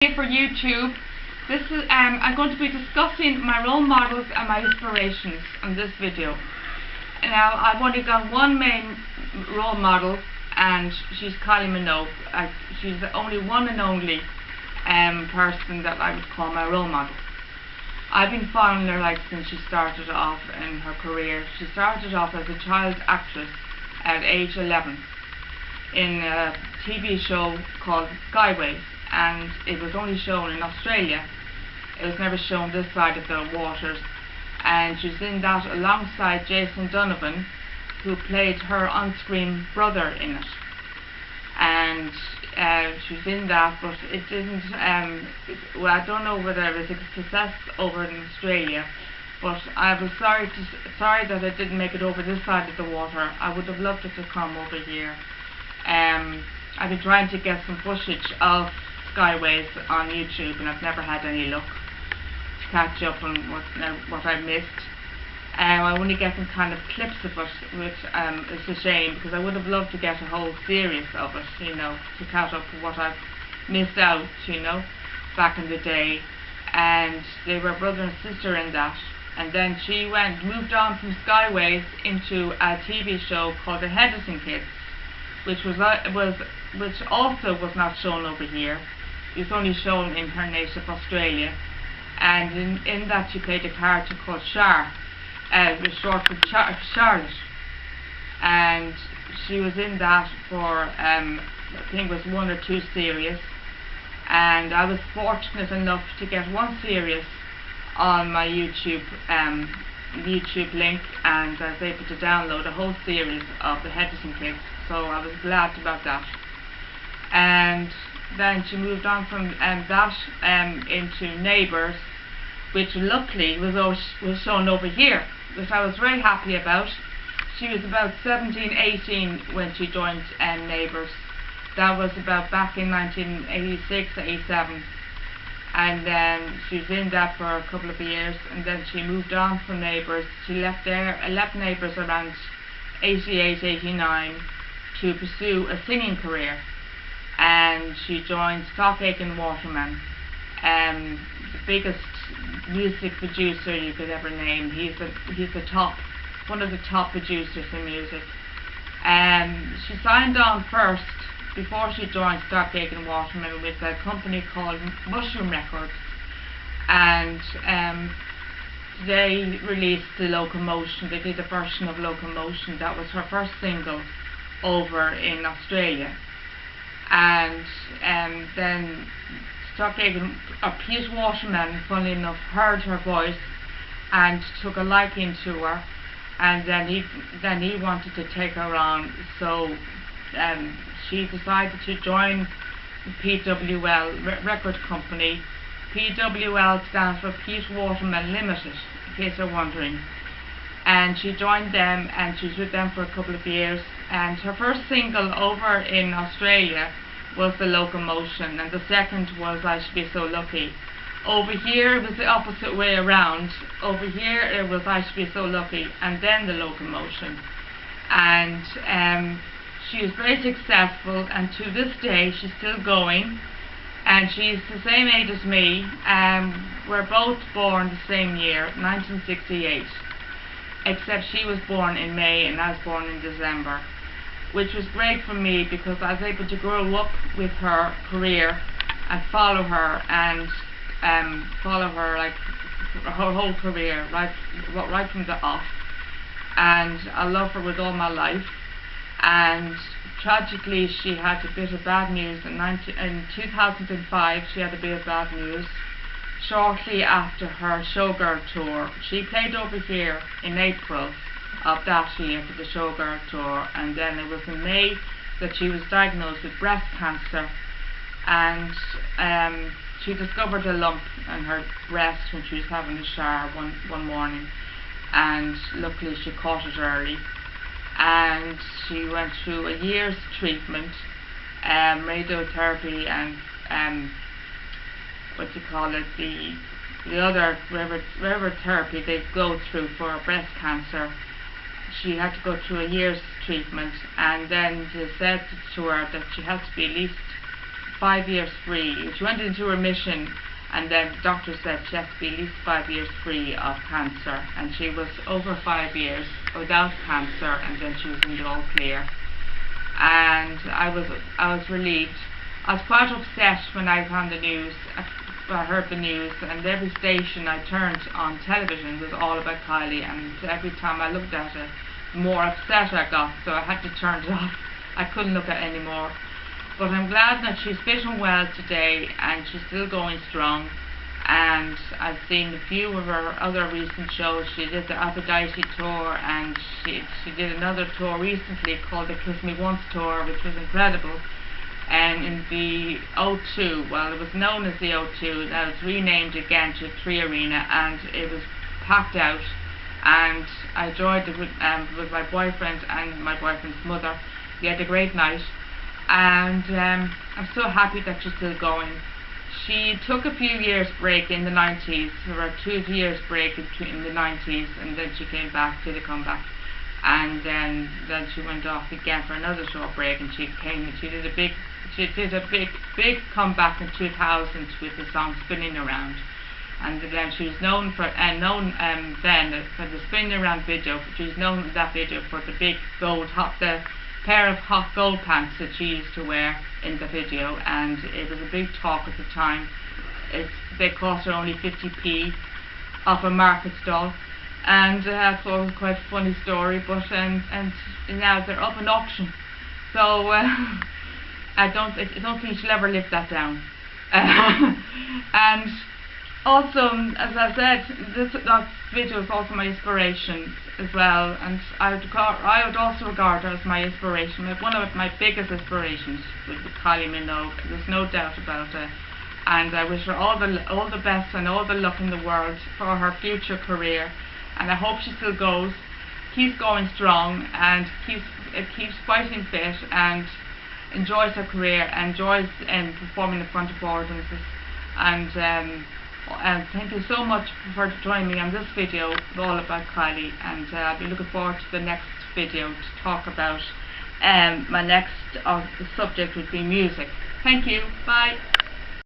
For YouTube. This is I'm going to be discussing my role models and my inspirations in this video. Now I've only got one main role model, and she's Kylie Minogue. She's the only one and only person that I would call my role model. I've been following her since she started off in her career. She started off as a child actress at age 11 in a TV show called Skyways, and it was only shown in Australia. It was never shown this side of the waters, and she was in that alongside Jason Donovan, who played her on-screen brother in it. And she was in that, but it didn't, well, I don't know whether it was a success over in Australia, but I was sorry that it didn't make it over this side of the water. I would have loved it to come over here. I've been trying to get some footage of Skyways on YouTube, and I've never had any luck to catch up on what I missed. I only get some kind of clips of it, which is a shame, because I would have loved to get a whole series of it, to catch up with what I've missed out, back in the day. And they were brother and sister in that. And then she moved on from Skyways into a TV show called The Henderson Kids, which also was not shown over here. It was only shown in her native Australia, and in that she played a character called Char, short for Charlotte, and she was in that for I think it was 1 or 2 series, and I was fortunate enough to get one series on my YouTube link, and I was able to download a whole series of the Henderson Kids, so I was glad about that. And then she moved on from that into Neighbours, which luckily was shown over here, which I was very happy about. She was about 17, 18 when she joined Neighbours. That was about back in 1986 to 87. And then she was in that for a couple of years, and then she moved on from Neighbours. She left Neighbours around 88, 89 to pursue a singing career, and she joined Stockhagen Waterman, the biggest music producer you could ever name. He's one of the top producers in music. She signed on first, before she joined Stockhagen Waterman, with a company called Mushroom Records, and they released the Locomotion. They did a version of Locomotion. That was her first single over in Australia. And then Stockhagen, Pete Waterman, funnily enough, heard her voice and took a liking to her, and then he wanted to take her on, so she decided to join the PWL record company. PWL stands for Pete Waterman Limited, in case you're wondering. And she joined them, and she was with them for a couple of years. And her first single over in Australia was The Locomotion, and the second was I Should Be So Lucky. Over here it was the opposite way around. Over here it was I Should Be So Lucky, and then The Locomotion. And she was very successful, and to this day she's still going, and she's the same age as me. We're both born the same year, 1968, except she was born in May and I was born in December, which was great for me because I was able to grow up with her career and follow her like her whole career, right from the off. And I love her with all my life. And tragically, she had a bit of bad news in 2005. She had a bit of bad news shortly after her Showgirl tour. She played over here in April of that year for the Showgirl tour, and then it was in May that she was diagnosed with breast cancer, and she discovered a lump in her breast when she was having a shower one morning, and luckily she caught it early, and she went through a year's treatment, radiotherapy and the other whatever therapy they go through for breast cancer. She had to go through a year's treatment, and then they said to her that she has to be at least 5 years free. She went into remission, and then the doctor said she has to be at least 5 years free of cancer, and she was over 5 years without cancer, and then she was in the all clear. And I was relieved. I was quite upset when I found the news. I heard the news, and every station I turned on television was all about Kylie, and every time I looked at it, the more upset I got, so I had to turn it off. I couldn't look at it anymore. But I'm glad that she's fit and well today, and she's still going strong. And I've seen a few of her other recent shows. She did the Aphrodite tour, and she did another tour recently called the Kiss Me Once tour, which was incredible. And in the O2, well, it was known as the O2, now it's renamed again to 3 Arena, and it was packed out. And I enjoyed it with my boyfriend and my boyfriend's mother. We had a great night, and I'm so happy that she's still going. She took a few years break in the 90s, or 2 years break in the 90s, and then she came back, did a comeback, and then she went off again for another short break, and she did a big comeback in 2000 with the song Spinning Around. And then she was known then for the Spinning Around video. She was known in that video for the big the pair of hot gold pants that she used to wear in the video, and it was a big talk at the time. They cost her only 50p off a market stall, and I thought it was quite a funny story. But and now they're up in auction, so I don't think she'll ever live that down. And also, as I said, that video is also my inspiration as well, and I would also regard her as my inspiration. One of my biggest inspirations would be Kylie Minogue. There's no doubt about it, and I wish her all the best and all the luck in the world for her future career. And I hope she still keeps going strong, and keeps fighting fit, and enjoys her career, and enjoys performing in front of audiences. And thank you so much for joining me on this video all about Kylie, and I'll be looking forward to the next video to talk about my next subject would be music. Thank you. Bye.